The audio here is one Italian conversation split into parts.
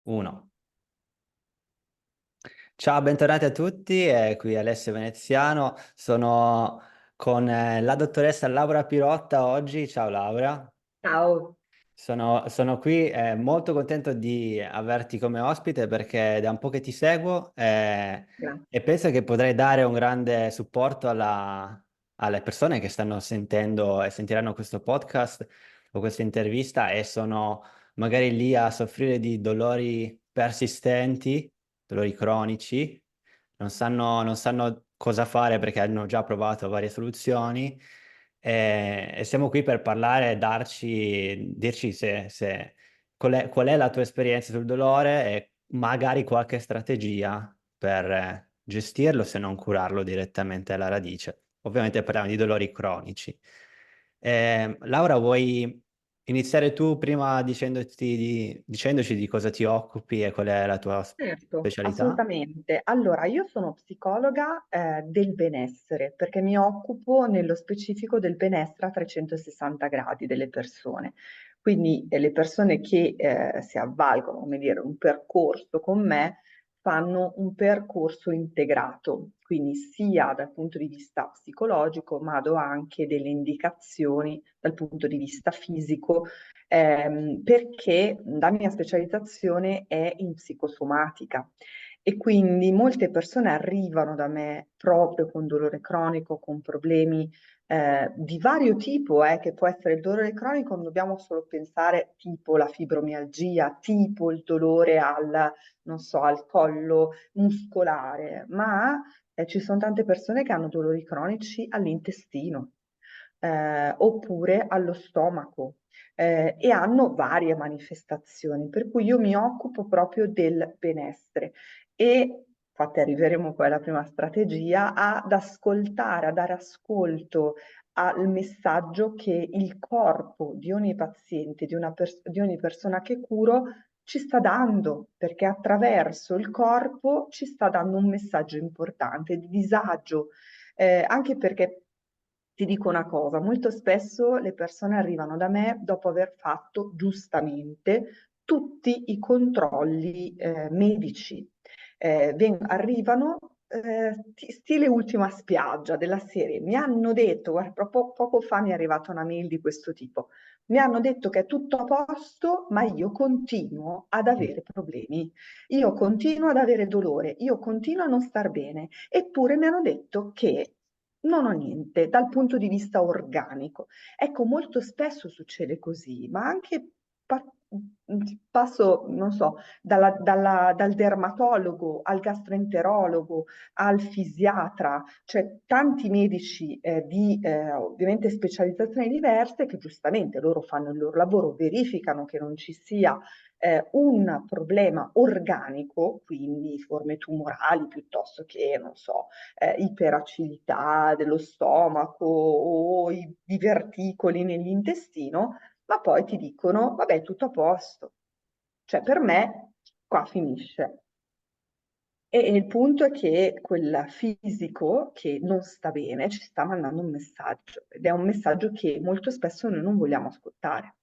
Uno. Ciao, bentornati a tutti, qui Alessio Veneziano, sono con la dottoressa Laura Pirotta oggi. Ciao Laura, Ciao, sono qui molto contento di averti come ospite perché da un po' che ti seguo grazie. e penso che potrai dare un grande supporto alle persone che stanno sentendo e sentiranno questo podcast o questa intervista e sono magari lì a soffrire di dolori persistenti, dolori cronici, non sanno cosa fare perché hanno già provato varie soluzioni e siamo qui per parlare e dirci qual è la tua esperienza sul dolore e magari qualche strategia per gestirlo se non curarlo direttamente alla radice. Ovviamente parliamo di dolori cronici. Laura, vuoi iniziare tu prima dicendoci di cosa ti occupi e qual è la tua Certo, specialità? assolutamente. Allora, io sono psicologa del benessere perché mi occupo nello specifico del benessere a 360 gradi delle persone. Quindi le persone che si avvalgono, come dire, un percorso con me fanno un percorso integrato, quindi sia dal punto di vista psicologico, ma do anche delle indicazioni dal punto di vista fisico perché la mia specializzazione è in psicosomatica e quindi molte persone arrivano da me proprio con dolore cronico, con problemi di vario tipo, che può essere il dolore cronico, non dobbiamo solo pensare tipo la fibromialgia, tipo il dolore non so, al collo muscolare, ma ci sono tante persone che hanno dolori cronici all'intestino, oppure allo stomaco, e hanno varie manifestazioni, per cui io mi occupo proprio del benessere e infatti arriveremo poi alla prima strategia, ad ascoltare, a dare ascolto al messaggio che il corpo di ogni paziente, di ogni persona che curo, ci sta dando, perché attraverso il corpo ci sta dando un messaggio importante di disagio, anche perché ti dico una cosa, molto spesso le persone arrivano da me dopo aver fatto giustamente tutti i controlli medici. Arrivano stile ultima spiaggia della serie. Mi hanno detto, guarda, proprio poco fa mi è arrivata una mail di questo tipo. Mi hanno detto che è tutto a posto, ma io continuo ad avere problemi. Io continuo ad avere dolore, io continuo a non star bene. Eppure mi hanno detto che non ho niente dal punto di vista organico. Ecco, molto spesso succede così, ma anche pa- passo, non so, dal dermatologo al gastroenterologo al fisiatra, cioè tanti medici di ovviamente specializzazioni diverse che giustamente loro fanno il loro lavoro, verificano che non ci sia un problema organico, quindi forme tumorali piuttosto che, non so, iperacidità dello stomaco o i diverticoli nell'intestino, ma poi ti dicono, vabbè, tutto a posto. Cioè, per me, qua finisce. E il punto è che quel fisico che non sta bene ci sta mandando un messaggio ed è un messaggio che molto spesso noi non vogliamo ascoltare.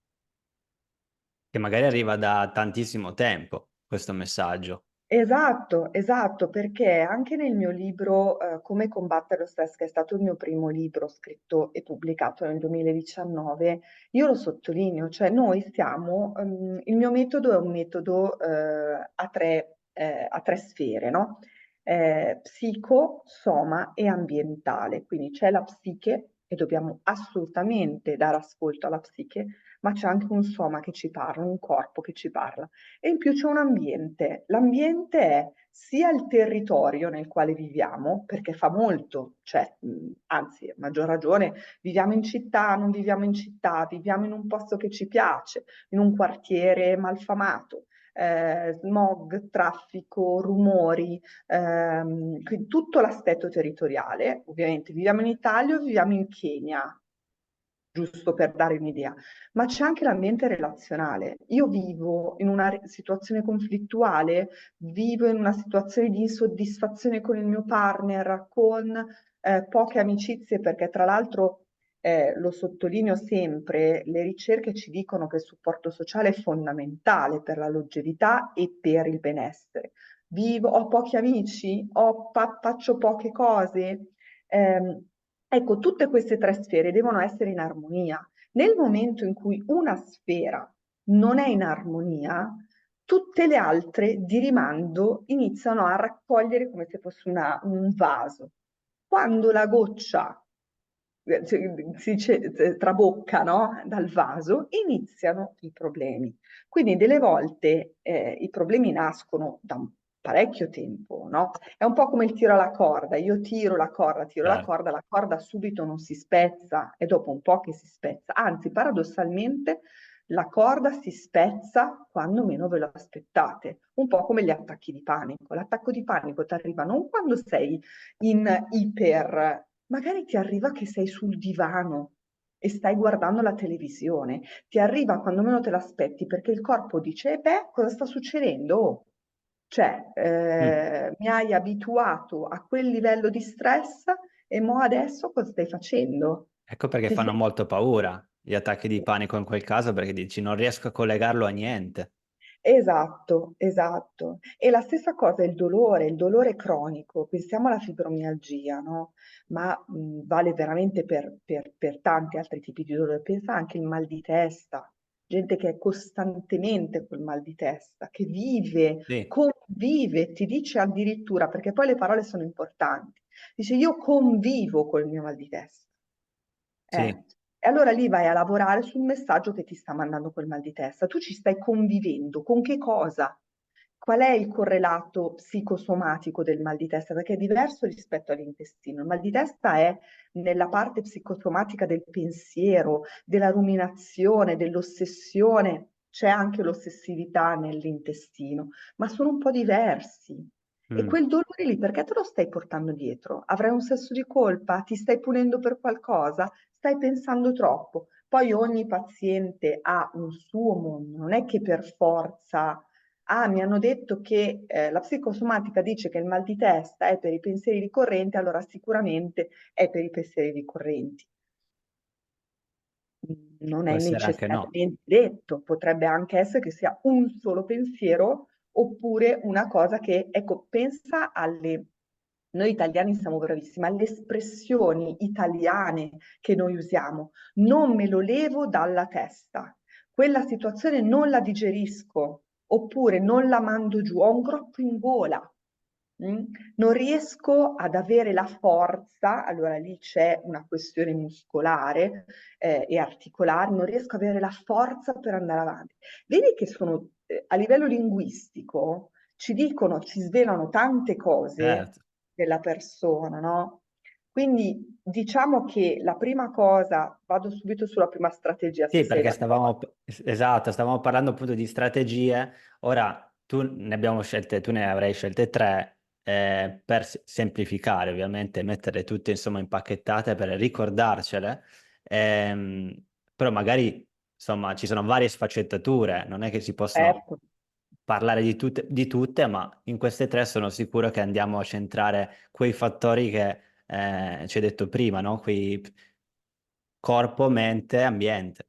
Che magari arriva da tantissimo tempo questo messaggio. Esatto, esatto, perché anche nel mio libro Come combattere lo stress, che è stato il mio primo libro scritto e pubblicato nel 2019, io lo sottolineo, cioè noi stiamo, il mio metodo è un metodo a tre sfere, no? Psico, soma e ambientale, quindi c'è la psiche e dobbiamo assolutamente dare ascolto alla psiche, ma c'è anche un soma che ci parla, un corpo che ci parla. E in più c'è un ambiente. L'ambiente è sia il territorio nel quale viviamo, perché fa molto, cioè, anzi, a maggior ragione, viviamo in città, non viviamo in città, viviamo in un posto che ci piace, in un quartiere malfamato. Smog, traffico, rumori, quindi tutto l'aspetto territoriale. Ovviamente viviamo in Italia o viviamo in Kenya, giusto per dare un'idea, ma c'è anche l'ambiente relazionale. Io vivo in una situazione conflittuale, vivo in una situazione di insoddisfazione con il mio partner, con poche amicizie, perché tra l'altro lo sottolineo sempre, le ricerche ci dicono che il supporto sociale è fondamentale per la longevità e per il benessere. Ho pochi amici, faccio poche cose. Ecco, tutte queste tre sfere devono essere in armonia. Nel momento in cui una sfera non è in armonia, tutte le altre di rimando iniziano a raccogliere come se fosse un vaso. Quando la goccia trabocca, no? Dal vaso, iniziano i problemi. Quindi delle volte i problemi nascono da parecchio tempo, no? È un po' come il tiro alla corda. Io tiro Certo. la corda subito non si spezza, è dopo un po' che si spezza. Anzi, paradossalmente, la corda si spezza quando meno ve lo aspettate, un po' come gli attacchi di panico. L'attacco di panico ti arriva non quando sei in iper, magari ti arriva che sei sul divano e stai guardando la televisione, ti arriva quando meno te l'aspetti perché il corpo dice, beh, cosa sta succedendo? Cioè, Mm. mi hai abituato a quel livello di stress e mo adesso cosa stai facendo? Ecco perché Ti fanno sei- molto paura gli attacchi di panico in quel caso, perché dici non riesco a collegarlo a niente. Esatto, esatto. E la stessa cosa è il dolore cronico, pensiamo alla fibromialgia, no? Ma vale veramente per tanti altri tipi di dolore. Pensa anche al mal di testa, gente che è costantemente col mal di testa, che vive, Sì, convive, ti dice addirittura, perché poi le parole sono importanti, dice io convivo col mio mal di testa. sì. E allora lì vai a lavorare sul messaggio che ti sta mandando quel mal di testa. Tu ci stai convivendo con che cosa? Qual è il correlato psicosomatico del mal di testa? Perché è diverso rispetto all'intestino. Il mal di testa è nella parte psicosomatica del pensiero, della ruminazione, dell'ossessione. C'è anche l'ossessività nell'intestino, ma sono un po' diversi. E Mm. quel dolore lì, perché te lo stai portando dietro? Avrai un senso di colpa? Ti stai punendo per qualcosa? Stai pensando troppo. Poi ogni paziente ha un suo mondo, non è che per forza, ah, mi hanno detto che la psicosomatica dice che il mal di testa è per i pensieri ricorrenti, allora sicuramente è per i pensieri ricorrenti. Non Può è essere anche no. necessariamente detto, potrebbe anche essere che sia un solo pensiero oppure una cosa che, ecco, pensa alle, noi italiani siamo bravissimi, alle espressioni italiane che noi usiamo. Non me lo levo dalla testa, quella situazione non la digerisco, oppure non la mando giù, ho un groppo in gola. mm? Non riesco ad avere la forza, allora lì c'è una questione muscolare e articolare, non riesco ad avere la forza per andare avanti. Vedi che sono, a livello linguistico, ci dicono, ci svelano tante cose Certo. della persona, no? Quindi diciamo che la prima cosa, vado subito sulla prima strategia, se Sì, sei perché d'accordo. esatto, stavamo parlando appunto di strategie. Ora tu ne avrai scelte tre, per semplificare, ovviamente, mettere tutte insomma impacchettate per ricordarcele. Ehm, Però magari insomma ci sono varie sfaccettature, non è che si possono Certo. parlare di tutte, ma in queste tre sono sicuro che andiamo a centrare quei fattori che ci hai detto prima, no? Quei corpo, mente, ambiente.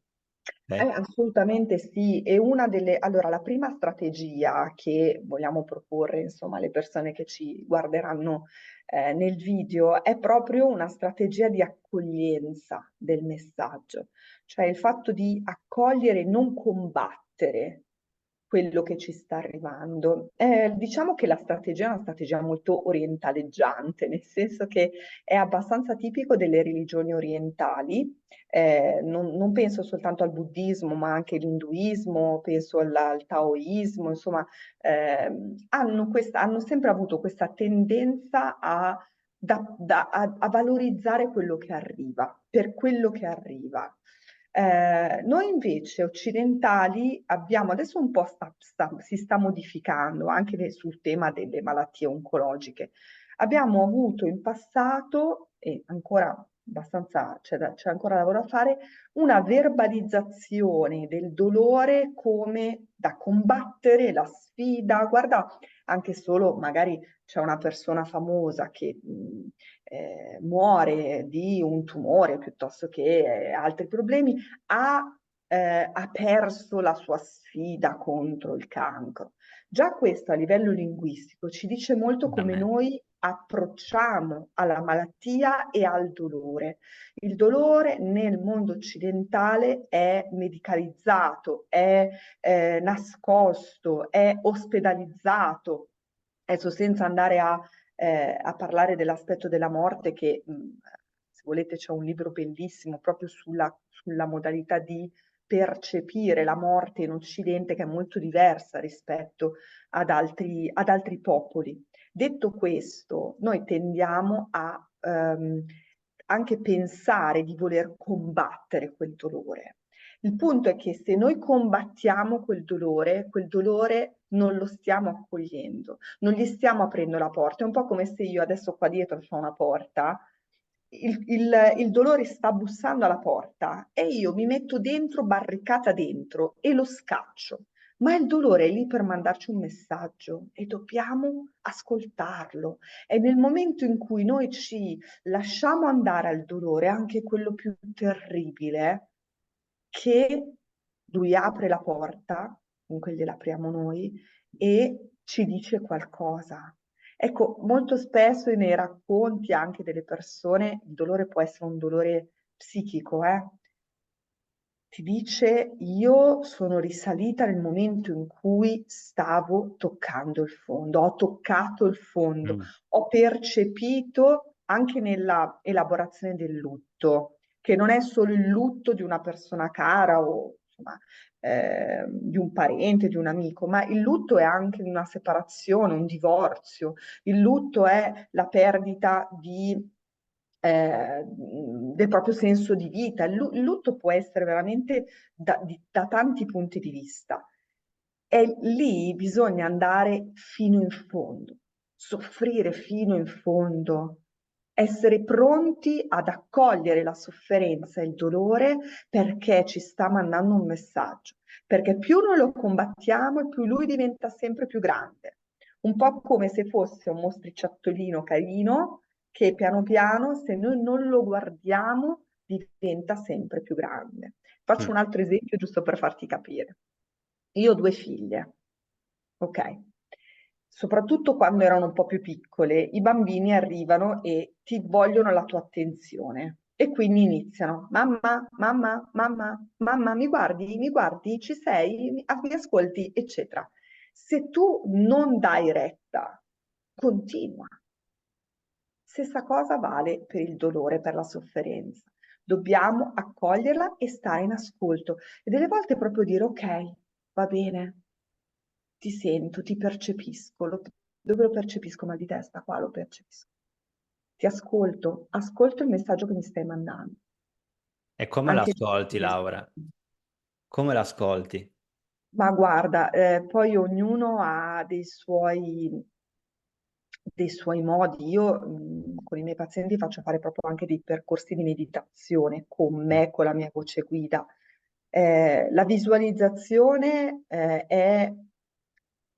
Ok? Assolutamente sì, e una delle, allora la prima strategia che vogliamo proporre, insomma, alle persone che ci guarderanno nel video è proprio una strategia di accoglienza del messaggio, cioè il fatto di accogliere e non combattere quello che ci sta arrivando. Diciamo che la strategia è una strategia molto orientaleggiante, nel senso che è abbastanza tipico delle religioni orientali, non penso soltanto al buddismo, ma anche all'induismo, penso al taoismo, insomma, hanno sempre avuto questa tendenza a valorizzare quello che arriva, per quello che arriva. Noi invece occidentali abbiamo, adesso un po' si sta modificando anche sul tema delle malattie oncologiche. Abbiamo avuto in passato, e ancora abbastanza c'è ancora lavoro a fare, una verbalizzazione del dolore come da combattere, la sfida. Guarda, anche solo magari c'è una persona famosa che muore di un tumore piuttosto che altri problemi, ha perso la sua sfida contro il cancro. Già questo a livello linguistico ci dice molto come Veramente. noi approcciamo alla malattia e al dolore. Il dolore nel mondo occidentale è medicalizzato, è nascosto, è ospedalizzato. Adesso senza andare a parlare dell'aspetto della morte, che se volete c'è un libro bellissimo proprio sulla modalità di percepire la morte in Occidente, che è molto diversa rispetto ad altri popoli. Detto questo, noi tendiamo a anche pensare di voler combattere quel dolore. Il punto è che se noi combattiamo quel dolore non lo stiamo accogliendo, non gli stiamo aprendo la porta. È un po' come se io adesso qua dietro c'ho una porta, il dolore sta bussando alla porta e io mi metto dentro, barricata dentro e lo scaccio. Ma il dolore è lì per mandarci un messaggio e dobbiamo ascoltarlo. È nel momento in cui noi ci lasciamo andare al dolore, anche quello più terribile, che lui apre la porta, comunque gliela apriamo noi, e ci dice qualcosa. Ecco, molto spesso nei racconti anche delle persone il dolore può essere un dolore psichico, ti dice io sono risalita nel momento in cui stavo toccando il fondo, ho toccato il fondo, Mm. ho percepito anche nella elaborazione del lutto, che non è solo il lutto di una persona cara o insomma, di un parente, di un amico, ma il lutto è anche una separazione, un divorzio, il lutto è la perdita del proprio senso di vita. Il lutto può essere veramente da tanti punti di vista. E lì bisogna andare fino in fondo, soffrire fino in fondo, essere pronti ad accogliere la sofferenza e il dolore perché ci sta mandando un messaggio. Perché più noi lo combattiamo e più lui diventa sempre più grande. Un po' come se fosse un mostriciattolino carino che piano piano, se noi non lo guardiamo, diventa sempre più grande. Faccio Mm. un altro esempio giusto per farti capire. Io ho due figlie, ok? Soprattutto quando erano un po' più piccole, i bambini arrivano e ti vogliono la tua attenzione e quindi iniziano, mamma, mamma, mamma, mamma, mi guardi, ci sei, mi ascolti, eccetera. Se tu non dai retta, continua. Stessa cosa vale per il dolore, per la sofferenza. Dobbiamo accoglierla e stare in ascolto. E delle volte proprio dire, ok, va bene, ti sento, ti percepisco. Dove lo percepisco? Mal di testa, qua lo percepisco. Ti ascolto, ascolto il messaggio che mi stai mandando. E come Anche l'ascolti, Laura? Come l'ascolti? ma guarda, poi ognuno ha dei suoi modi. Io con i miei pazienti faccio fare proprio anche dei percorsi di meditazione con Mm. me, con la mia voce guida. La visualizzazione è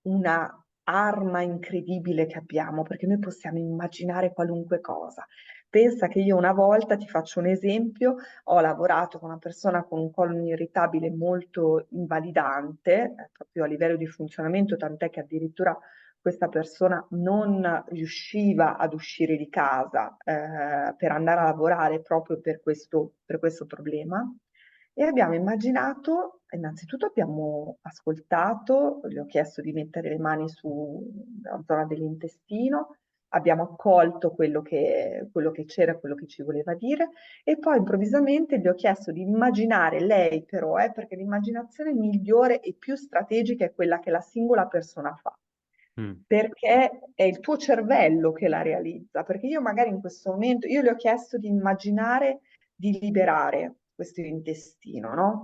una arma incredibile che abbiamo perché noi possiamo immaginare qualunque cosa. Pensa che io una volta, ti faccio un esempio, ho lavorato con una persona con un colon irritabile molto invalidante, proprio a livello di funzionamento, tant'è che addirittura questa persona non riusciva ad uscire di casa per andare a lavorare proprio per questo problema. E abbiamo immaginato, innanzitutto abbiamo ascoltato, gli ho chiesto di mettere le mani sulla zona dell'intestino, abbiamo accolto quello che c'era, quello che ci voleva dire, e poi improvvisamente gli ho chiesto di immaginare lei però, perché l'immaginazione migliore e più strategica è quella che la singola persona fa Mm. perché è il tuo cervello che la realizza, perché io magari in questo momento, io le ho chiesto di immaginare di liberare questo intestino, no?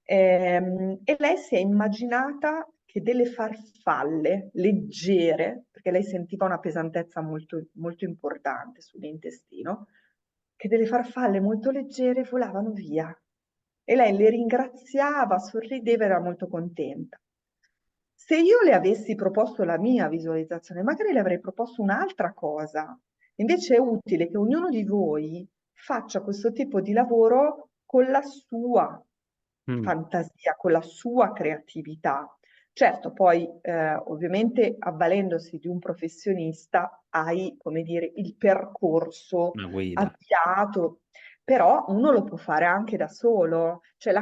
E lei si è immaginata che delle farfalle leggere, perché lei sentiva una pesantezza molto, molto importante sull'intestino, che delle farfalle molto leggere volavano via. E lei le ringraziava, sorrideva, era molto contenta. Se io le avessi proposto la mia visualizzazione, magari le avrei proposto un'altra cosa. Invece è utile che ognuno di voi faccia questo tipo di lavoro con la sua Mm, fantasia, con la sua creatività. Certo, poi ovviamente avvalendosi di un professionista hai, come dire, il percorso una guida. avviato, però uno lo può fare anche da solo, cioè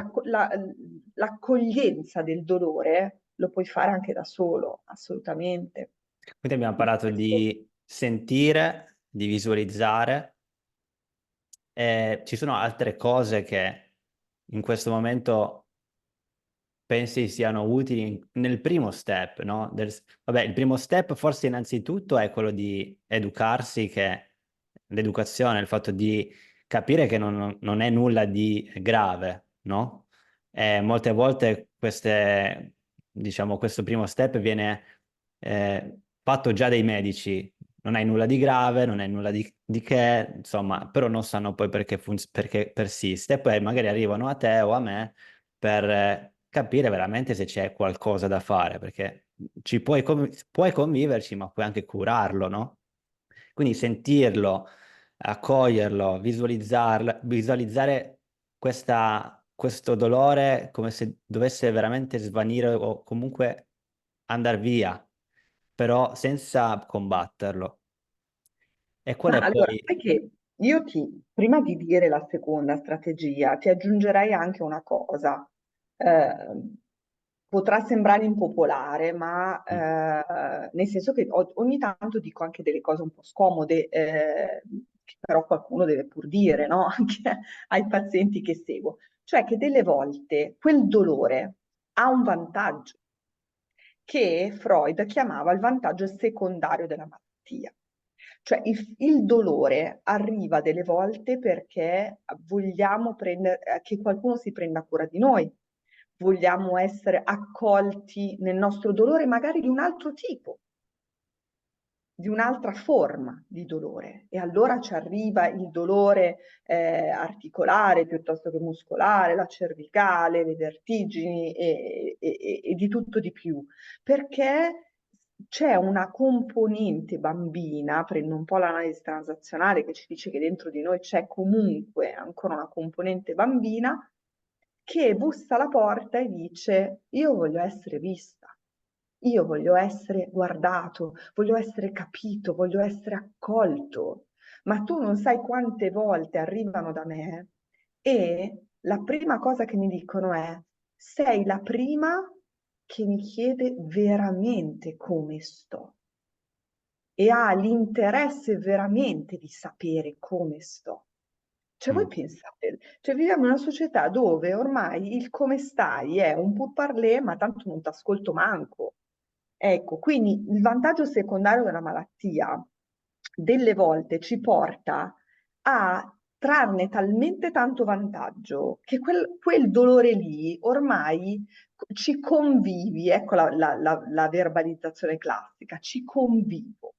l'accoglienza del dolore lo puoi fare anche da solo, assolutamente. Quindi abbiamo Quindi parlato questo. di sentire, di visualizzare. Ci sono altre cose che in questo momento pensi siano utili nel primo step, no? Vabbè, il primo step forse innanzitutto è quello di educarsi, che l'educazione, il fatto di capire che non è nulla di grave, no? Molte volte diciamo, questo primo step viene fatto già dai medici. Non hai nulla di grave, non hai nulla di che, insomma, però non sanno poi perché persiste. E poi magari arrivano a te o a me per capire veramente se c'è qualcosa da fare, perché puoi conviverci, ma puoi anche curarlo, no? Quindi sentirlo, accoglierlo, visualizzare questo dolore come se dovesse veramente svanire o comunque andare via, però senza combatterlo. E qual Ma è allora, poi... sai che io prima di dire la seconda strategia, ti aggiungerei anche una cosa. Eh, Potrà sembrare impopolare, ma Mm, nel senso che ogni tanto dico anche delle cose un po' scomode, che però qualcuno deve pur dire, no? Anche ai pazienti che seguo. Cioè che delle volte quel dolore ha un vantaggio che Freud chiamava il vantaggio secondario della malattia. Cioè il dolore arriva delle volte perché vogliamo che qualcuno si prenda cura di noi, vogliamo essere accolti nel nostro dolore magari di un altro tipo, di un'altra forma di dolore e allora ci arriva il dolore articolare piuttosto che muscolare, la cervicale, le vertigini e di tutto di più, perché c'è una componente bambina, prendo un po' l'analisi transazionale che ci dice che dentro di noi c'è comunque ancora una componente bambina che bussa alla porta e dice io voglio essere vista. Io voglio essere guardato, voglio essere capito, voglio essere accolto, ma tu non sai quante volte arrivano da me e la prima cosa che mi dicono è, sei la prima che mi chiede veramente come sto e ha l'interesse veramente di sapere come sto. Cioè, voi mm. pensate, cioè, viviamo in una società dove ormai il come stai è un pourparlers, ma tanto non ti ascolto manco. Ecco, quindi il vantaggio secondario della malattia delle volte ci porta a trarne talmente tanto vantaggio che quel dolore lì ormai ci convivi, ecco la verbalizzazione classica, ci convivo.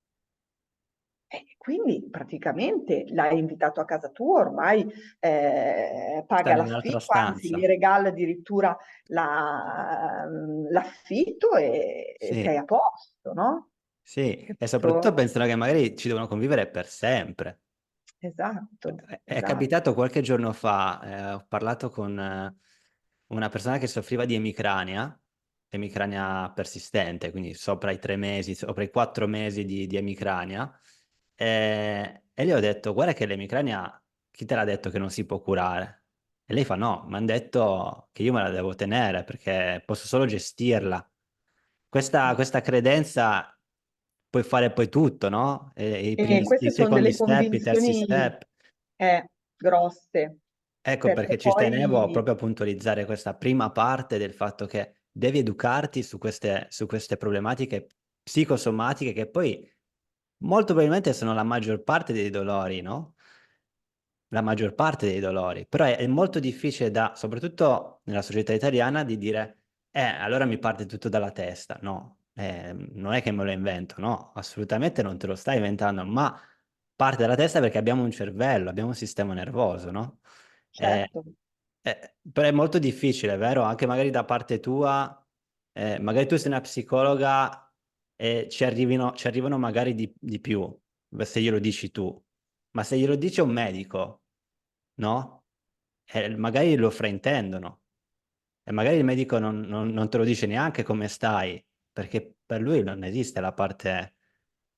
E quindi praticamente l'hai invitato a casa tua, ormai paga Stare in un'altra l'affitto, anzi gli stanza. regala addirittura l'affitto e sei Sì, a posto, no? sì, e soprattutto Capito? pensano che magari ci devono convivere per sempre. Esatto, È esatto. capitato qualche giorno fa, ho parlato con una persona che soffriva di emicrania persistente, quindi sopra i 3 mesi, sopra i 4 mesi di emicrania, e gli ho detto, guarda che l'emicrania, chi te l'ha detto che non si può curare? E lei fa, no, mi hanno detto che io me la devo tenere perché posso solo gestirla. Questa credenza puoi fare poi tutto, no? E I queste sono secondi delle step, i terzi convinzioni step. grosse, Ecco perché perché ci tenevo poi proprio a puntualizzare questa prima parte del fatto che devi educarti su queste problematiche psicosomatiche che poi molto probabilmente sono la maggior parte dei dolori, no? La maggior parte dei dolori, però è molto difficile soprattutto nella società italiana, di dire, allora mi parte tutto dalla testa. No, non è che me lo invento, no, assolutamente non te lo stai inventando, ma parte dalla testa perché abbiamo un cervello, abbiamo un sistema nervoso, no? Eh, certo. però è molto difficile, vero? Anche magari da parte tua, magari tu sei una psicologa e ci arrivano magari di più, se glielo dici tu, ma se glielo dice un medico, no? Magari lo fraintendono e magari il medico non te lo dice neanche come stai, perché per lui non esiste la parte,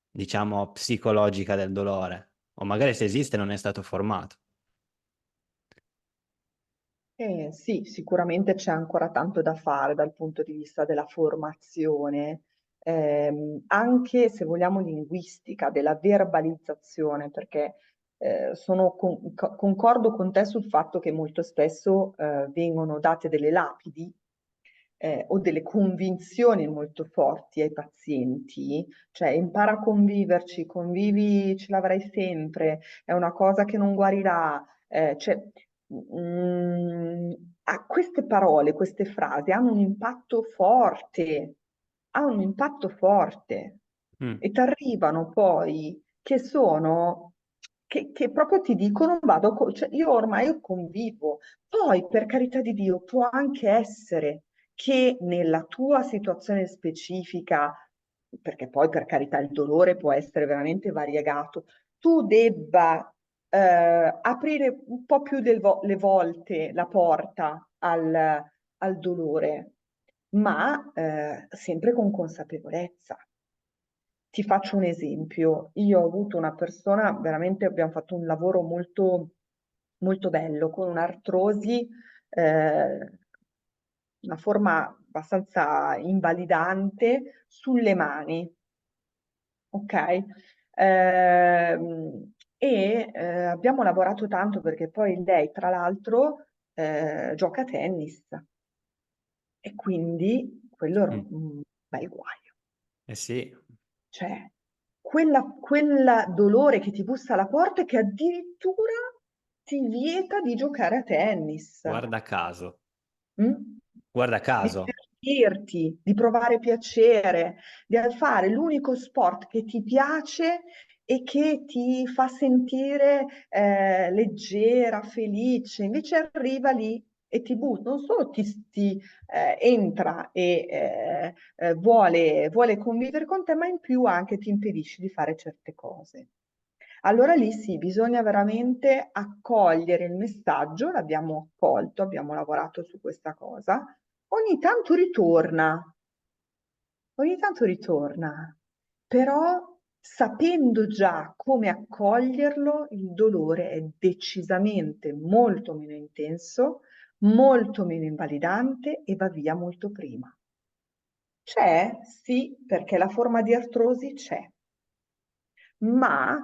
diciamo, psicologica del dolore, o magari se esiste non è stato formato. Sì, sicuramente c'è ancora tanto da fare dal punto di vista della formazione, anche se vogliamo linguistica, della verbalizzazione, perché concordo con te sul fatto che molto spesso vengono date delle lapidi o delle convinzioni molto forti ai pazienti, cioè impara a conviverci, convivi, ce l'avrai sempre, è una cosa che non guarirà. Cioè, queste parole, queste frasi hanno un impatto forte, hanno un impatto forte Mm, e ti arrivano poi che sono, che proprio ti dicono, cioè io ormai convivo. Poi, per carità di Dio, può anche essere che nella tua situazione specifica, perché poi per carità il dolore può essere veramente variegato, tu debba aprire un po' più le volte la porta al dolore, ma sempre con consapevolezza. Ti faccio un esempio. Io ho avuto una persona, veramente abbiamo fatto un lavoro molto, molto bello con un'artrosi, una forma abbastanza invalidante sulle mani, ok? Abbiamo lavorato tanto perché poi lei, tra l'altro, gioca a tennis e quindi quello era mm. un bel guaio. Eh sì, Cioè, quel dolore che ti bussa alla porta e che addirittura ti vieta di giocare a tennis, guarda caso, mm? guarda Di caso. divertirti, di provare piacere, di fare l'unico sport che ti piace e che ti fa sentire leggera, felice. Invece arriva lì e ti butta, non solo ti entra e vuole convivere con te, ma in più anche ti impedisce di fare certe cose. Allora lì sì, bisogna veramente accogliere il messaggio, l'abbiamo accolto, abbiamo lavorato su questa cosa. Ogni tanto ritorna, ogni tanto ritorna, però sapendo già come accoglierlo, il dolore è decisamente molto meno intenso, molto meno invalidante e va via molto prima. C'è? Sì, perché la forma di artrosi c'è, ma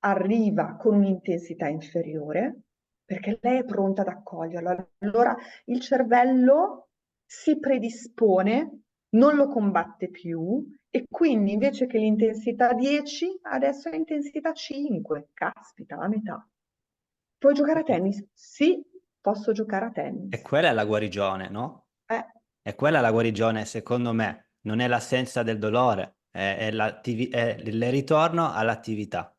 arriva con un'intensità inferiore perché lei è pronta ad accoglierlo. Allora il cervello si predispone, non lo combatte più e quindi invece che l'intensità 10, adesso è intensità 5. Caspita, la metà. Puoi giocare a E, tennis? Sì, posso giocare a e tennis. quella è la guarigione, no? Eh, E quella è la guarigione, secondo me, non è l'assenza del dolore, è il ritorno all'attività.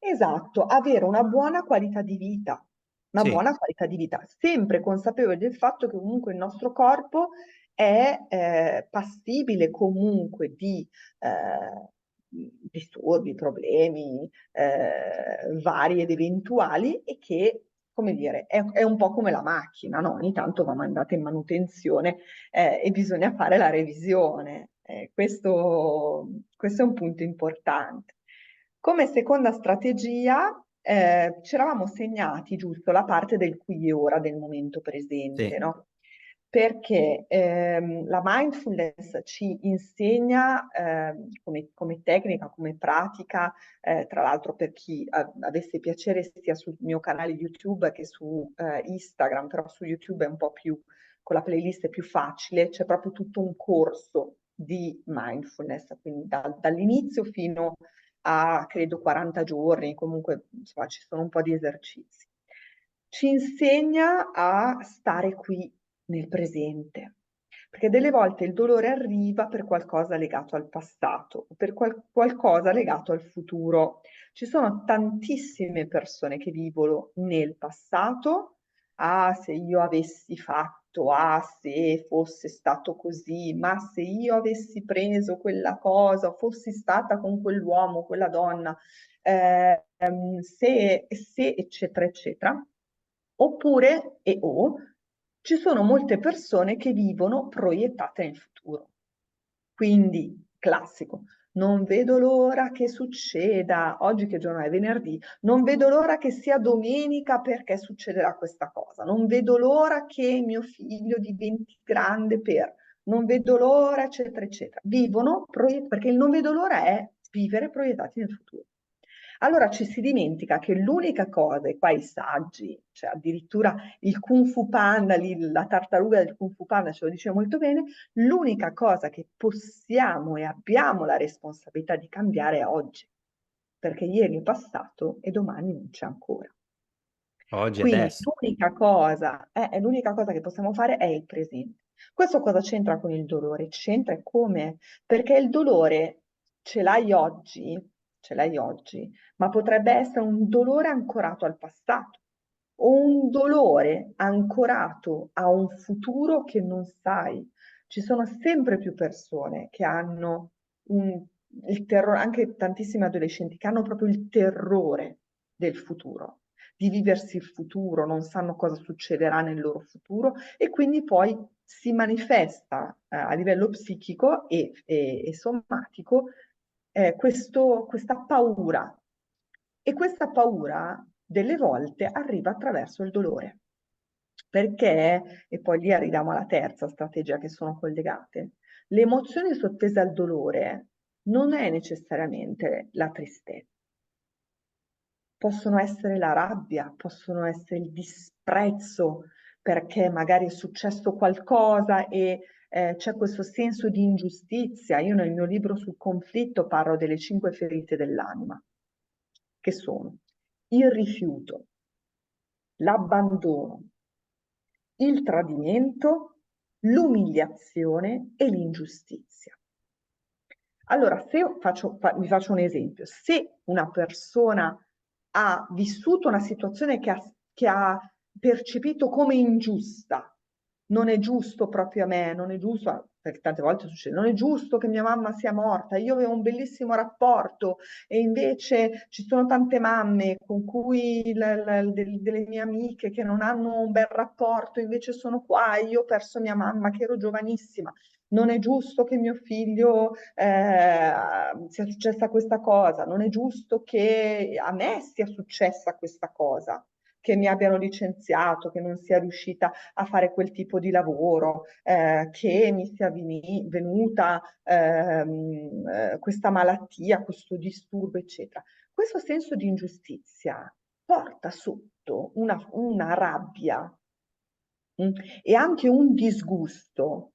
Esatto, avere una buona qualità di vita, una Sì, buona qualità di vita, sempre consapevoli del fatto che comunque il nostro corpo è passibile comunque di disturbi, problemi vari ed eventuali e che, come dire, è un po' come la macchina, no? Ogni tanto va mandata in manutenzione e bisogna fare la revisione. Questo è un punto importante. Come seconda strategia, ci eravamo segnati giusto la parte del qui e ora, del momento presente, sì, no? Perché la mindfulness ci insegna come tecnica, come pratica, tra l'altro per chi avesse piacere sia sul mio canale YouTube che su Instagram, però su YouTube è un po' più, con la playlist è più facile, c'è proprio tutto un corso di mindfulness, quindi dall'inizio fino a credo 40 giorni, comunque insomma, ci sono un po' di esercizi. Ci insegna a stare qui nel presente, perché delle volte il dolore arriva per qualcosa legato al passato, o per qualcosa legato al futuro. Ci sono tantissime persone che vivono nel passato, ah, se io avessi fatto, ah, se fosse stato così, ma se io avessi preso quella cosa, fossi stata con quell'uomo, quella donna, se, eccetera, eccetera. Oppure, ci sono molte persone che vivono proiettate nel futuro. Quindi, classico, non vedo l'ora che succeda, oggi che giorno è venerdì, non vedo l'ora che sia domenica perché succederà questa cosa, non vedo l'ora che mio figlio diventi grande non vedo l'ora, eccetera, eccetera. Vivono, perché il non vedo l'ora è vivere proiettati nel futuro. Allora ci si dimentica che l'unica cosa, e qua i saggi, cioè addirittura il Kung Fu Panda, la tartaruga del Kung Fu Panda ce lo dice molto bene, l'unica cosa che possiamo e abbiamo la responsabilità di cambiare è oggi, perché ieri è passato e domani non c'è ancora. Oggi, Quindi adesso. l'unica cosa che possiamo fare è il presente. Questo cosa c'entra con il dolore? C'entra e come? Perché il dolore ce l'hai oggi, ma potrebbe essere un dolore ancorato al passato o un dolore ancorato a un futuro che non sai. Ci sono sempre più persone che hanno il terrore, anche tantissimi adolescenti che hanno proprio il terrore del futuro, di viversi il futuro, non sanno cosa succederà nel loro futuro e quindi poi si manifesta a livello psichico e somatico questa paura. E questa paura delle volte arriva attraverso il dolore. Perché, e poi lì arriviamo alla terza strategia che sono collegate, le emozioni sottese al dolore non è necessariamente la tristezza, possono essere la rabbia, possono essere il disprezzo perché magari è successo qualcosa e c'è questo senso di ingiustizia. Io nel mio libro sul conflitto parlo delle 5 ferite dell'anima, che sono il rifiuto, l'abbandono, il tradimento, l'umiliazione e l'ingiustizia. Allora, se vi faccio un esempio, se una persona ha vissuto una situazione che ha percepito come ingiusta, non è giusto proprio a me, non è giusto, perché tante volte succede, non è giusto che mia mamma sia morta, io avevo un bellissimo rapporto e invece ci sono tante mamme con cui delle mie amiche che non hanno un bel rapporto, invece sono qua, io ho perso mia mamma che ero giovanissima. Non è giusto che mio figlio sia successa questa cosa, non è giusto che a me sia successa questa cosa, che mi abbiano licenziato, che non sia riuscita a fare quel tipo di lavoro, che mi sia venuta questa malattia, questo disturbo, eccetera. Questo senso di ingiustizia porta sotto una rabbia e anche un disgusto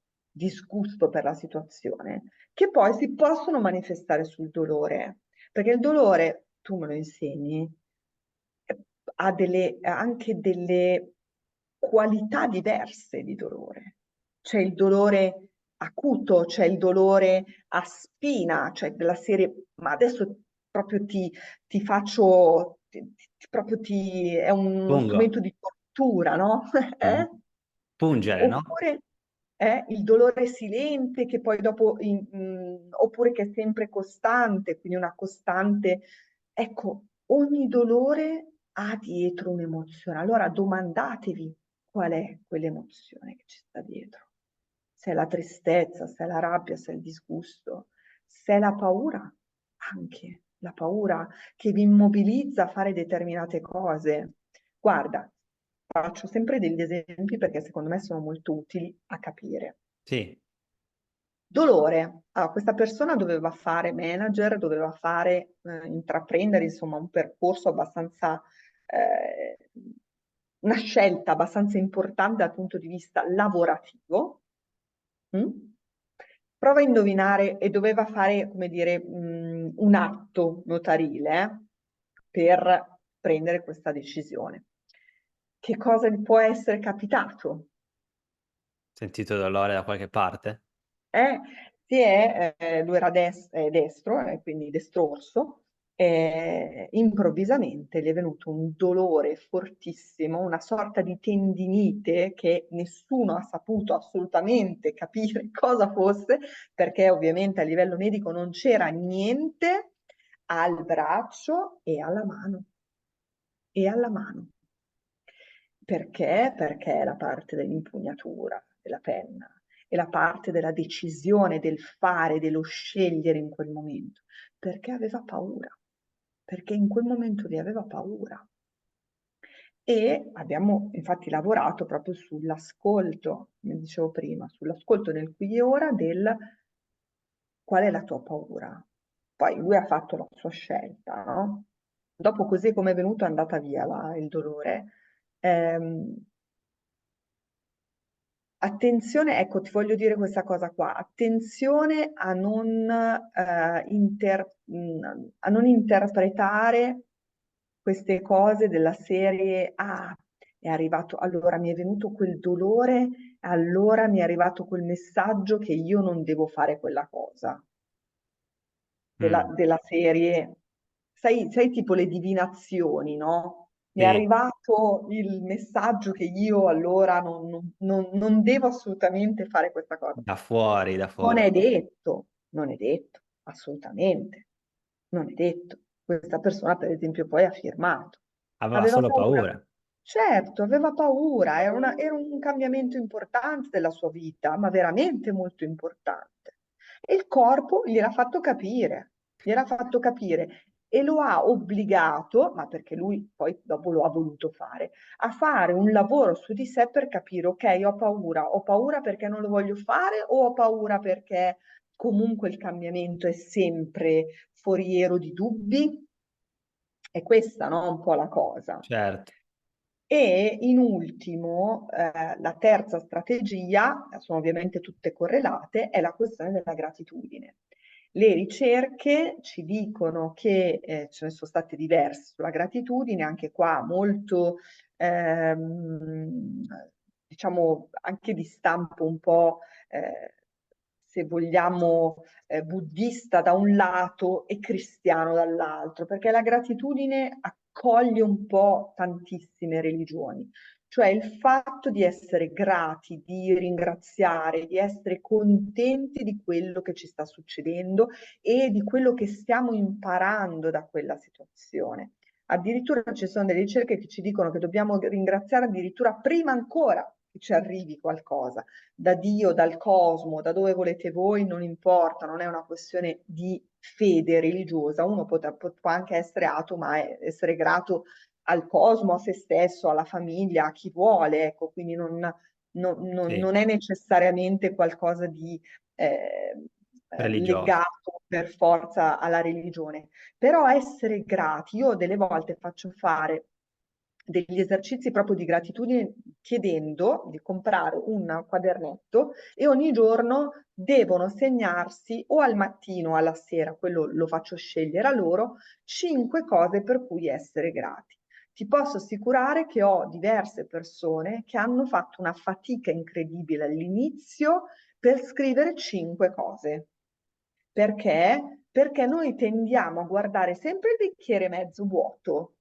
per la situazione, che poi si possono manifestare sul dolore, perché il dolore, tu me lo insegni, ha anche delle qualità diverse di dolore. C'è il dolore acuto, c'è il dolore a spina, cioè della serie, ma adesso proprio ti faccio, è uno Pungo. strumento di tortura, no? Mm. Eh? Pungere, no? Oppure è il dolore silente che poi dopo, oppure che è sempre costante, quindi una costante. Ecco, ogni dolore ha dietro un'emozione. Allora domandatevi qual è quell'emozione che ci sta dietro. Se è la tristezza, se è la rabbia, se è il disgusto, se è la paura, anche la paura che vi immobilizza a fare determinate cose. Guarda, faccio sempre degli esempi perché secondo me sono molto utili a capire. Sì. Dolore. Allora, questa persona doveva fare manager, doveva intraprendere insomma un percorso abbastanza, eh, una scelta abbastanza importante dal punto di vista lavorativo. Mm? Prova a indovinare e doveva fare, come dire, un atto notarile per prendere questa decisione. Che cosa gli può essere capitato? Sentito dolore da qualche parte? Eh, lui era destro, quindi destrorso, improvvisamente gli è venuto un dolore fortissimo, una sorta di tendinite che nessuno ha saputo assolutamente capire cosa fosse, perché ovviamente a livello medico non c'era niente al braccio e alla mano. E alla mano. Perché? Perché è la parte dell'impugnatura della penna, è la parte della decisione, del fare, dello scegliere in quel momento, perché aveva paura, perché in quel momento lì aveva paura. E abbiamo infatti lavorato proprio sull'ascolto, come dicevo prima, sull'ascolto nel qui e ora del qual è la tua paura. Poi lui ha fatto la sua scelta, no? Dopo così come è venuto è andata via il dolore. Ehm, Attenzione, ecco, ti voglio dire questa cosa qua, attenzione a non, a non interpretare queste cose della serie, ah, è arrivato, allora mi è venuto quel dolore, allora mi è arrivato quel messaggio che io non devo fare quella cosa Mm, della serie, sai tipo le divinazioni, no? Mi è sì, arrivato il messaggio che io allora non devo assolutamente fare questa cosa. da fuori, da Non fuori. è detto, non è detto, assolutamente, non è detto. Questa persona, per esempio, poi ha firmato. Aveva Aveva solo paura. paura. Certo, aveva paura, era un cambiamento importante della sua vita, ma veramente molto importante. E il corpo gliel'ha fatto capire e lo ha obbligato, ma perché lui poi dopo lo ha voluto fare, a fare un lavoro su di sé per capire, ok, ho paura perché non lo voglio fare o ho paura perché comunque il cambiamento è sempre foriero di dubbi? È questa, no? Un po' la cosa. Certo, E in ultimo, la terza strategia, sono ovviamente tutte correlate, è la questione della gratitudine. Le ricerche ci dicono che ce ne sono state diverse sulla gratitudine, anche qua molto, ehm, diciamo, anche di stampo un po', se vogliamo, buddista da un lato e cristiano dall'altro, perché la gratitudine accoglie un po' tantissime religioni, cioè il fatto di essere grati, di ringraziare, di essere contenti di quello che ci sta succedendo e di quello che stiamo imparando da quella situazione. Addirittura ci sono delle ricerche che ci dicono che dobbiamo ringraziare addirittura prima ancora che ci arrivi qualcosa, da Dio, dal cosmo, da dove volete voi, non importa, non è una questione di fede religiosa, uno può anche essere ateo, ma essere grato al cosmo, a se stesso, alla famiglia, a chi vuole, ecco, quindi sì, non è necessariamente qualcosa di religioso. legato per forza alla religione. Però essere grati, io delle volte faccio fare degli esercizi proprio di gratitudine chiedendo di comprare un quadernetto e ogni giorno devono segnarsi o al mattino o alla sera, quello lo faccio scegliere a loro, 5 cose per cui essere grati. Ti posso assicurare che ho diverse persone che hanno fatto una fatica incredibile all'inizio per scrivere 5 cose. Perché? Perché noi tendiamo a guardare sempre il bicchiere mezzo vuoto,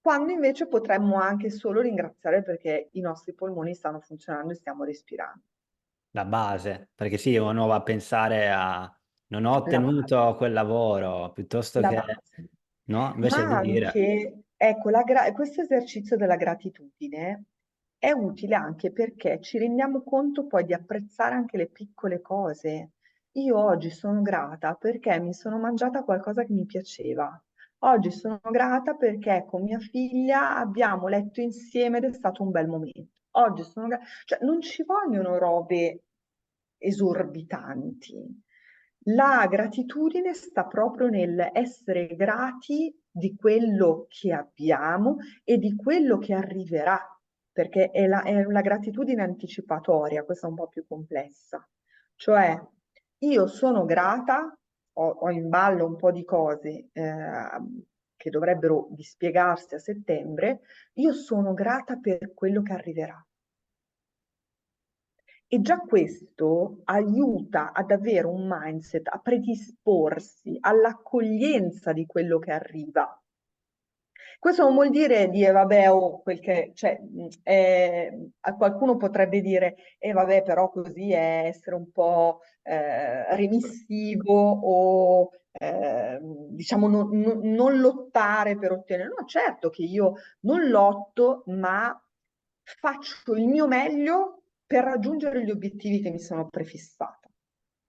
quando invece potremmo anche solo ringraziare perché i nostri polmoni stanno funzionando e stiamo respirando. La base, perché sì, uno va a pensare a non ho La base. ottenuto quel lavoro, piuttosto La che, base. no? Ma Invece di dire, anche, ecco, questo esercizio della gratitudine è utile anche perché ci rendiamo conto poi di apprezzare anche le piccole cose. Io oggi sono grata perché mi sono mangiata qualcosa che mi piaceva. Oggi sono grata perché con mia figlia abbiamo letto insieme ed è stato un bel momento. Oggi sono grata, cioè non ci vogliono robe esorbitanti. La gratitudine sta proprio nel essere grati di quello che abbiamo e di quello che arriverà, perché è la gratitudine anticipatoria, questa è un po' più complessa. Cioè, io sono grata, ho in ballo un po' di cose che dovrebbero dispiegarsi a settembre, io sono grata per quello che arriverà. E già questo aiuta ad avere un mindset, a predisporsi all'accoglienza di quello che arriva. Questo non vuol dire vabbè, o quel che, cioè, a qualcuno potrebbe dire, vabbè, però così è essere un po' remissivo o diciamo non lottare per ottenere. No, certo che io non lotto, ma faccio il mio meglio per raggiungere gli obiettivi che mi sono prefissata,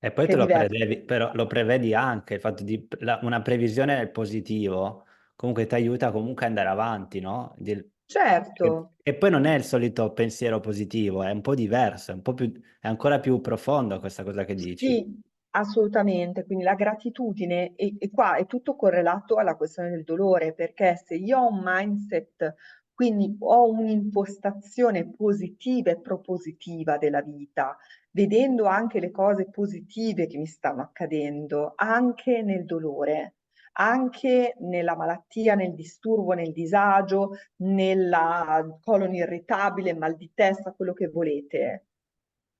E poi che te è lo diverso. prevevi, però lo prevedi anche, il fatto di una previsione nel positivo, comunque ti aiuta comunque ad andare avanti, no? Certo. E poi non è il solito pensiero positivo, è un po' diverso, è un po' più, è ancora più profondo questa cosa che dici. Sì, assolutamente. Quindi la gratitudine, e qua è tutto correlato alla questione del dolore, perché se io ho un mindset, quindi ho un'impostazione positiva e propositiva della vita, vedendo anche le cose positive che mi stanno accadendo, anche nel dolore, anche nella malattia, nel disturbo, nel disagio, nella colon irritabile, mal di testa, quello che volete,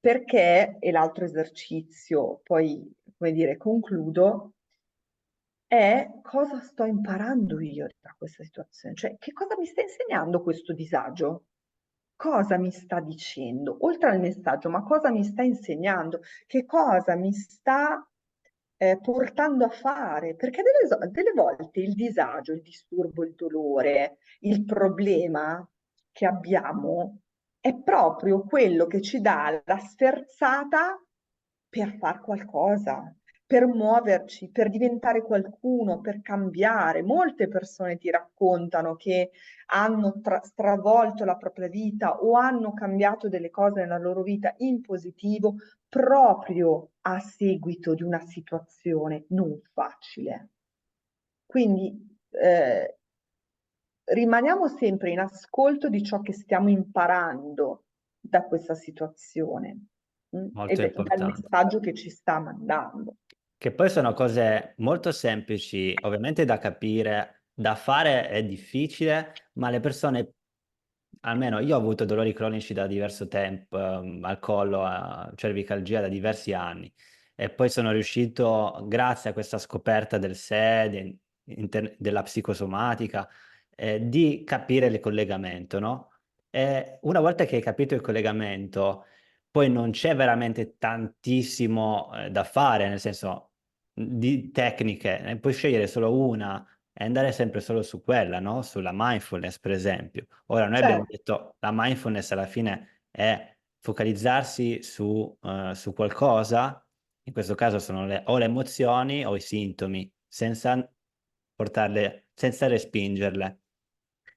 perché, e l'altro esercizio, poi, come dire, concludo, è cosa sto imparando io da questa situazione? Cioè, che cosa mi sta insegnando questo disagio? Cosa mi sta dicendo? Oltre al messaggio, ma cosa mi sta insegnando? Che cosa mi sta portando a fare? Perché delle volte il disagio, il disturbo, il dolore, il problema che abbiamo è proprio quello che ci dà la sferzata per far qualcosa, per muoverci, per diventare qualcuno, per cambiare. Molte persone ti raccontano che hanno stravolto la propria vita o hanno cambiato delle cose nella loro vita in positivo proprio a seguito di una situazione non facile. Quindi rimaniamo sempre in ascolto di ciò che stiamo imparando da questa situazione, Molto e dal importante. messaggio che ci sta mandando. Che poi sono cose molto semplici, ovviamente da capire, da fare è difficile, ma le persone, almeno io ho avuto dolori cronici da diverso tempo, al collo, a cervicalgia da diversi anni, e poi sono riuscito, grazie a questa scoperta del sé, della psicosomatica, di capire il collegamento, no? E una volta che hai capito il collegamento, poi non c'è veramente tantissimo da fare, nel senso di tecniche, ne puoi scegliere solo una e andare sempre solo su quella, no? Sulla mindfulness, per esempio. Ora, noi abbiamo Cioè, detto la mindfulness alla fine è focalizzarsi su qualcosa, in questo caso sono o le emozioni o i sintomi, senza portarle, senza respingerle.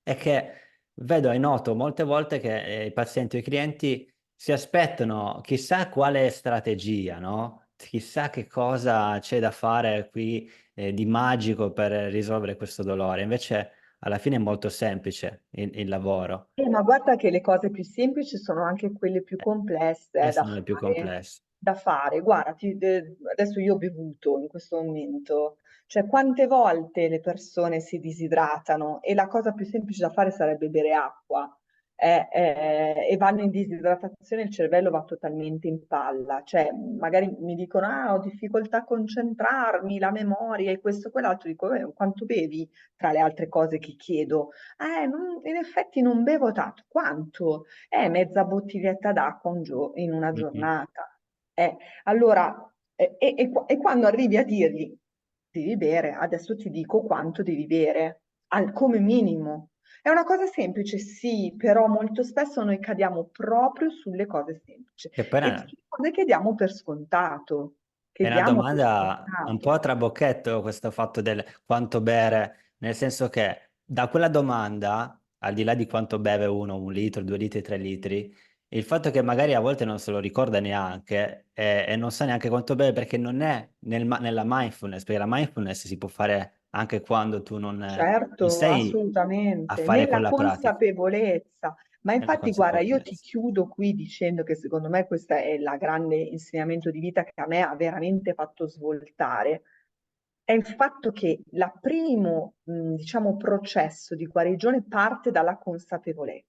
È che vedo e noto molte volte che i pazienti o i clienti si aspettano chissà quale strategia, no? Chissà che cosa c'è da fare qui di magico per risolvere questo dolore. Invece alla fine è molto semplice il lavoro ma guarda che le cose più semplici sono anche quelle più e complesse da sono le più fare. complesse. Da fare. Guarda, adesso io ho bevuto in questo momento, cioè quante volte le persone si disidratano e la cosa più semplice da fare sarebbe bere acqua, e vanno in disidratazione, il cervello va totalmente in palla, cioè magari mi dicono, ah, ho difficoltà a concentrarmi, la memoria e questo e quell'altro, dico, quanto bevi?" Tra le altre cose che chiedo. In effetti non bevo tanto. Quanto? Mezza bottiglietta d'acqua in una Mhm. giornata. Eh, allora, e quando arrivi a dirgli devi bere, adesso ti dico quanto devi bere, come minimo. È una cosa semplice, sì, però molto spesso noi cadiamo proprio sulle cose semplici Che poi e sulle cose che diamo per scontato. è Che una diamo per domanda un po' scontato. a trabocchetto questo fatto del quanto bere, nel senso che da quella domanda, al di là di quanto beve uno, 1 litro, 2 litri, 3 litri, il fatto che magari a volte non se lo ricorda neanche e non sa neanche quanto beve perché non è nella mindfulness, perché la mindfulness si può fare anche quando tu non Certo, sei a assolutamente, fare nella quella pratica, consapevolezza. Ma nella infatti, guarda, io ti consapevolezza. chiudo qui dicendo che secondo me questo è il grande insegnamento di vita che a me ha veramente fatto svoltare. È il fatto che il primo, diciamo, processo di guarigione parte dalla consapevolezza.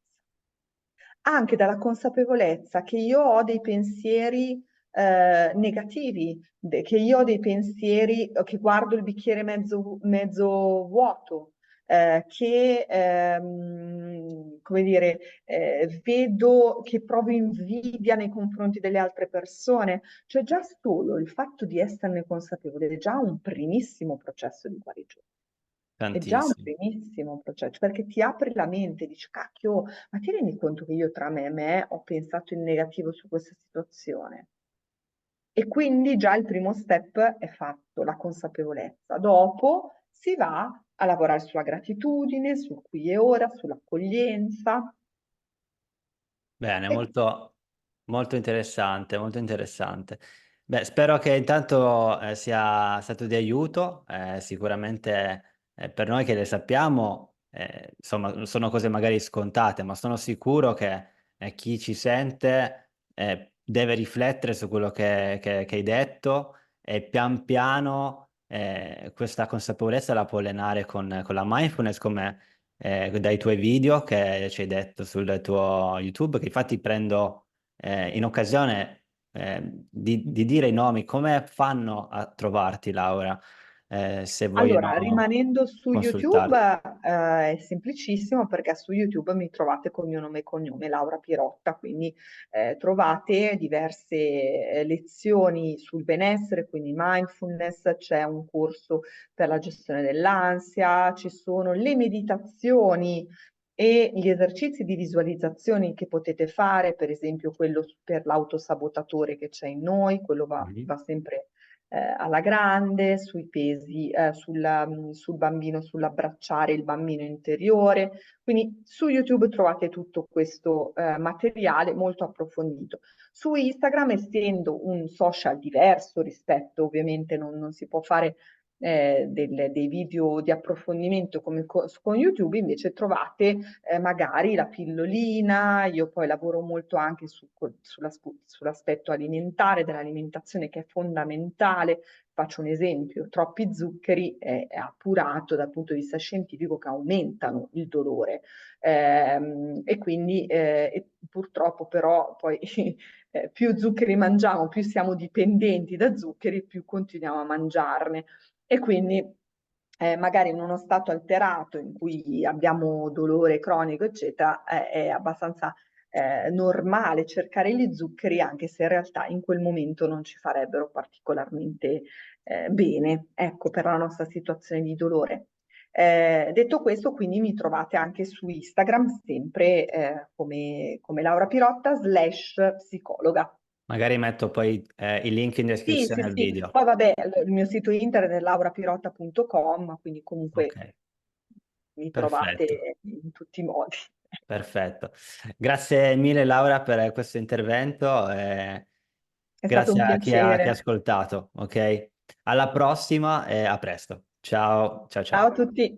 anche dalla consapevolezza che io ho dei pensieri negativi, che io ho dei pensieri, che guardo il bicchiere mezzo vuoto, che, come dire, vedo che provo invidia nei confronti delle altre persone. Cioè già solo il fatto di esserne consapevole è già un primissimo processo di guarigione. È già un Tantissimo. primissimo processo, perché ti apri la mente, dici, cacchio, ma ti rendi conto che io tra me e me ho pensato in negativo su questa situazione? E quindi già il primo step è fatto, la consapevolezza. Dopo si va a lavorare sulla gratitudine, sul qui e ora, sull'accoglienza. Bene, E molto, molto interessante, molto interessante. Beh, spero che intanto sia stato di aiuto, sicuramente per noi che le sappiamo, insomma, sono cose magari scontate, ma sono sicuro che chi ci sente deve riflettere su quello che hai detto e pian piano questa consapevolezza la può allenare con la mindfulness, come dai tuoi video che ci hai detto sul tuo YouTube, che infatti prendo in occasione di dire i nomi, come fanno a trovarti, Laura, se allora, vogliono rimanendo su YouTube, consultarti? è semplicissimo perché su YouTube mi trovate con mio nome e cognome, Laura Pirotta, quindi trovate diverse lezioni sul benessere, quindi mindfulness, c'è un corso per la gestione dell'ansia, ci sono le meditazioni e gli esercizi di visualizzazione che potete fare, per esempio quello per l'autosabotatore che c'è in noi, quello Mhm. va sempre alla grande, sui pesi, sul bambino, sull'abbracciare il bambino interiore. Quindi su YouTube trovate tutto questo materiale molto approfondito. Su Instagram, essendo un social diverso rispetto, ovviamente non si può fare dei video di approfondimento come con YouTube, invece trovate magari la pillolina, io poi lavoro molto anche sull'aspetto alimentare, dell'alimentazione che è fondamentale. Faccio un esempio, troppi zuccheri è appurato dal punto di vista scientifico che aumentano il dolore e quindi e purtroppo però poi più zuccheri mangiamo, più siamo dipendenti da zuccheri, più continuiamo a mangiarne e quindi magari in uno stato alterato in cui abbiamo dolore cronico, eccetera, è abbastanza normale cercare gli zuccheri, anche se in realtà in quel momento non ci farebbero particolarmente bene, ecco, per la nostra situazione di dolore. Detto questo, quindi mi trovate anche su Instagram, sempre come Laura Pirotta / psicologa. Magari metto poi i link in Sì, descrizione sì, al sì. video. Poi vabbè, il mio sito internet è laurapirotta.com, quindi Ok, comunque mi perfetto. trovate in tutti i modi. Perfetto. Grazie mille Laura per questo intervento e È stato un grazie a chi ha piacere. ascoltato, ok? Alla prossima e a presto. Ciao, ciao, Ciao ciao. a tutti.